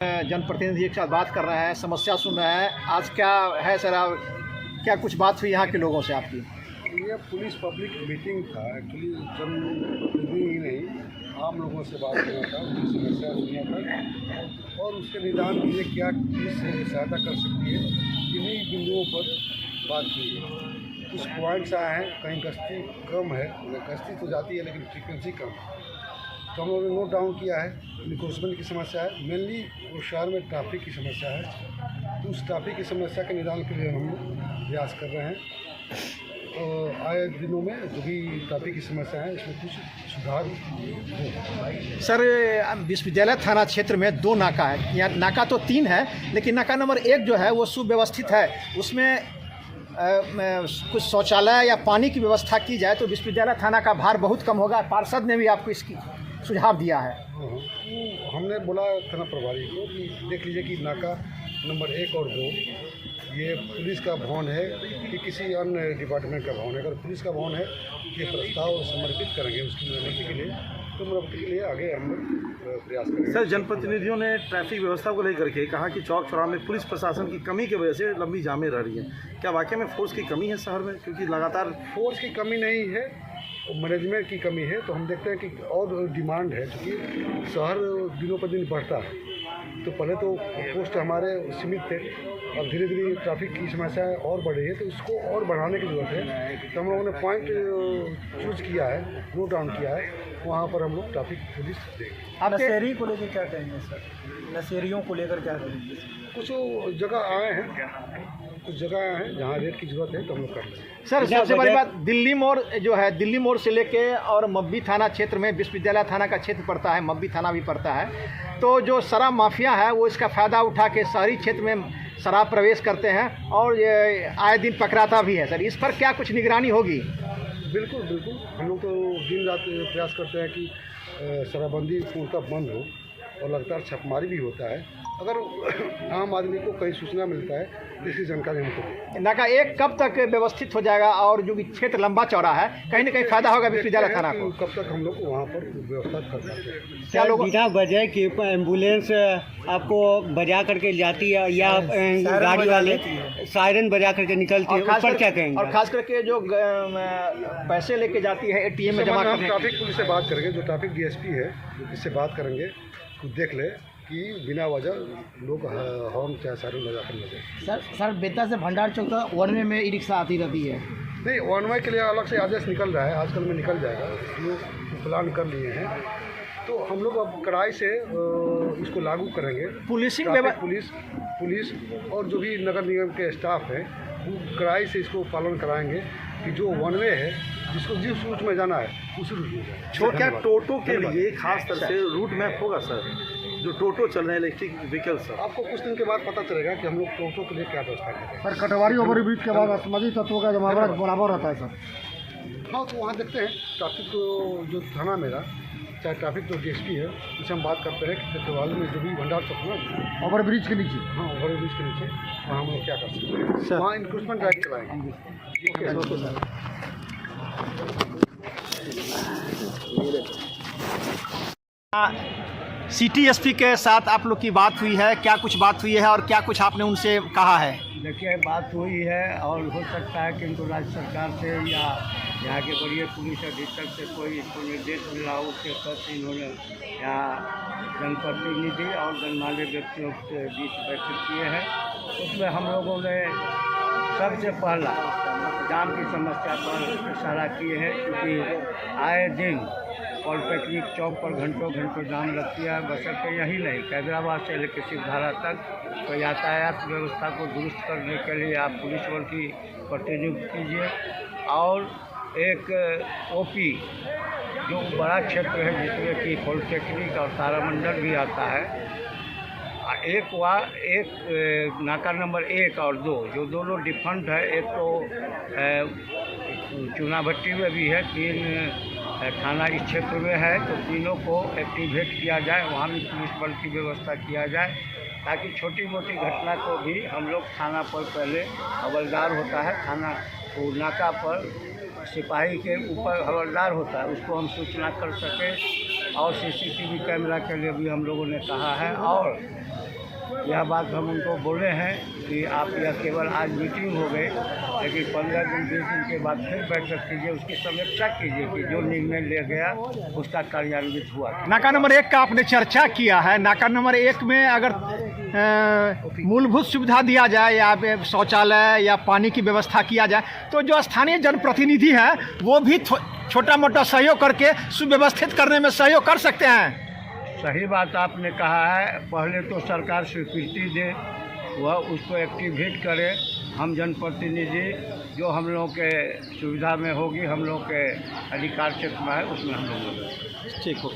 जनप्रतिनिधि के साथ बात कर रहे हैं, समस्या सुन रहे हैं। आज क्या है सर, क्या कुछ बात हुई यहाँ के लोगों से आपकी? ये पुलिस पब्लिक मीटिंग था एक्चुअली, जनप्रतिनिधि ही नहीं आम लोगों से बात करना था, उनकी समस्या सुनना था और उसके निदान के लिए क्या पुलिस सहायता कर सकती है, इन्हीं बिंदुओं पर बात हुई है। कुछ पॉइंट्स आए हैं, कहीं गश्ती कम है, गश्ती तो जाती है लेकिन फ्रीक्वेंसी कम है, तो हम लोगों ने नोट डाउन किया है। इनक्रोचमेंट की समस्या है, मेनली वो शहर में ट्रैफिक की समस्या है, तो उस ट्रैफिक की समस्या के निदान के लिए हम प्रयास कर रहे हैं। तो आए दिनों में जो भी ट्रैफिक की समस्या है इसमें कुछ सुधार हो। सर, विश्वविद्यालय थाना क्षेत्र में 2 नाका है, यहाँ नाका तो 3 है, लेकिन नाका नंबर 1 जो है वो सुव्यवस्थित है। उसमें कुछ शौचालय या पानी की व्यवस्था की जाए तो विश्वविद्यालय थाना का भार बहुत कम होगा। पार्षद ने भी आपको इसकी सुझाव दिया है। हमने बोला थाना प्रभारी को कि देख लीजिए कि नाका नंबर 1 और 2 ये पुलिस का भवन है कि किसी अन्य डिपार्टमेंट का भवन है। अगर पुलिस का भवन है, ये प्रस्ताव समर्पित करेंगे उसकी मरम्मती के लिए, तो मरम्मती के लिए आगे हम लोग प्रयास करेंगे। सर, जनप्रतिनिधियों ने ट्रैफिक व्यवस्था को लेकर के कहा कि चौक चौराहे में पुलिस प्रशासन की कमी की वजह से लंबी जामें रह रही हैं। क्या वाकई में फोर्स की कमी है शहर में? क्योंकि लगातार फोर्स की कमी नहीं है, मैनेजमेंट की कमी है। तो हम देखते हैं कि और डिमांड है, क्योंकि शहर दिनों पर दिन बढ़ता है। तो पहले तो पोस्ट हमारे सीमित थे, अब धीरे धीरे ट्रैफिक की समस्याएं और बढ़ रही है, तो इसको और बढ़ाने की ज़रूरत है। तो हम लोगों ने पॉइंट चूज किया है, नोट डाउन किया है, वहाँ पर हम लोग ट्रैफिक पुलिस देंगे। आप नशेरी को लेकर क्या कहेंगे सर? नशेरियों को लेकर क्या कहेंगे? कुछ जगह आए हैं, कुछ जगह हैं जहाँ रेट की ज़रूरत है, तो हम लोग कर लेंगे। सर, सबसे बड़ी बात, दिल्ली मोड़ जो है, दिल्ली मोड़ से लेके और मब्बी थाना क्षेत्र में विश्वविद्यालय थाना का क्षेत्र पड़ता है, मब्बी थाना भी पड़ता है। तो जो शराब माफिया है वो इसका फ़ायदा उठा के शहरी क्षेत्र में शराब प्रवेश करते हैं और ये आए दिन पकड़ाता भी है। सर, इस पर क्या कुछ निगरानी होगी? बिल्कुल बिल्कुल, हम लोग तो दिन रात प्रयास करते हैं कि शराबबंदी पूर्णतः बंद हो, और लगातार छापेमारी भी होता है। अगर आम आदमी को कहीं सूचना मिलता है तो इसकी जानकारी हमको दें। नाका 1 कब तक व्यवस्थित हो जाएगा और जो कि क्षेत्र लंबा चौड़ा है, कहीं ना कहीं फायदा होगा विश्वविद्यालय थाना को? कब तक हम लोग वहाँ पर व्यवस्था कर पाते हैं। क्या लोग बिना वजह की एम्बुलेंस आपको बजा करके जाती है या गाड़ी वाले सायरन बजा करके निकलती है, उस पर क्या कहेंगे? और खास करके जो पैसे लेके जाती है एटीएम में जमा करने, ट्रैफिक पुलिस से बात करेंगे, जो ट्रैफिक डीएसपी है इससे बात करेंगे, खुद देख ले कि बिना वजह लोग हॉर्न चाहे सायरन बजा कर लगे। सर बेता से भंडार चौक तक 1 वे में ई रिक्शा आती रहती है। नहीं, 1 वे के लिए अलग से आदेश निकल रहा है, आजकल में निकल जाएगा, लोग प्लान कर लिए हैं। तो हम लोग अब कड़ाई से इसको लागू करेंगे। पुलिसिंग पुलिस और जो भी नगर निगम के स्टाफ हैं वो कड़ाई से इसको पालन कराएंगे कि जो 1 वे है, जिसको जिस रूट में जाना है उस रूट में जाए। क्या टोटो के लिए खास तरह से रूट मैप होगा सर? जो टोटो चल रहे हैं इलेक्ट्रिक व्हीकल सर, आपको कुछ दिन के बाद पता चलेगा कि हम लोग टोटो के लिए क्या व्यवस्था करें। सर, कटवारी ओवर ब्रिज के बाद सामाजिक तत्वों का जमावड़ा बराबर रहता है सर। हाँ, तो वहाँ देखते हैं ट्रैफिक को, जो थाना मेरा चाहे ट्रैफिक जो डीएसपी है, उससे हम बात करते हैं कि कटवाली में जो भी भंडार चौक ना ओवर ब्रिज के नीचे, हाँ ओवर ब्रिज के नीचे, वहाँ हम लोग क्या कर सकते हैं, वहाँ इंक्रोचमेंट ड्राइव कराएंगे। सिटी एसपी के साथ आप लोग की बात हुई है, क्या कुछ बात हुई है और क्या कुछ आपने उनसे कहा है? देखिए, बात हुई है और हो सकता है कि इनको राज्य सरकार से या यहाँ के बड़े पुलिस अधीक्षक से कोई इसको निर्देश मिला हो, उसके तहत इन्होंने यहाँ जनप्रतिनिधि और गणमान्य व्यक्तियों के बीच बैठक किए हैं। उसमें हम लोगों ने सबसे पहला जाम की समस्या पर इशारा किए हैं, क्योंकि आए दिन पॉलिटेक्निक चौक पर घंटों जाम लगती है। बशर्ते यही नहीं, हैदराबाद से लेकर शिवधारा तक तो यातायात व्यवस्था को दुरुस्त करने के लिए आप पुलिस बल की प्रतिनियुक्त कीजिए। और एक ओपी जो बड़ा क्षेत्र है जिसमें कि पॉलिटेक्निक और तारामंडल भी आता है, एक नाका नंबर 1 और 2 जो दोनों डिफरेंट है, एक तो चुनाभट्टी में भी है, 3 थाना इस क्षेत्र में है, तो तीनों को एक्टिवेट किया जाए, वहाँ भी पुलिस बल की व्यवस्था किया जाए, ताकि छोटी मोटी घटना को भी हम लोग थाना पर पहले हवलदार होता है, थाना को नाका पर सिपाही के ऊपर हवलदार होता है, उसको हम सूचना कर सकें। और सीसीटीवी कैमरा के लिए भी हम लोगों ने कहा है। और यह बात हम उनको बोले हैं कि आप यह केवल आज मीटिंग हो गई, लेकिन 15 दिन 20 दिन के बाद फिर बैठक कीजिए, उसकी समीक्षा कीजिए कि जो निर्णय लिया गया उसका कार्यान्वित हुआ। नाका नंबर 1 का आपने चर्चा किया है। नाका नंबर 1 में अगर मूलभूत सुविधा दिया जाए या शौचालय या पानी की व्यवस्था किया जाए तो जो स्थानीय जनप्रतिनिधि है वो भी छोटा मोटा सहयोग करके सुव्यवस्थित करने में सहयोग कर सकते हैं। सही बात आपने कहा है। पहले तो सरकार स्वीकृति दे, वह उसको एक्टिवेट करे। हम जनप्रतिनिधि जो हम लोगों के सुविधा में होगी, हम लोग के अधिकार क्षेत्र में है, उसमें हम लोग ठीक हो।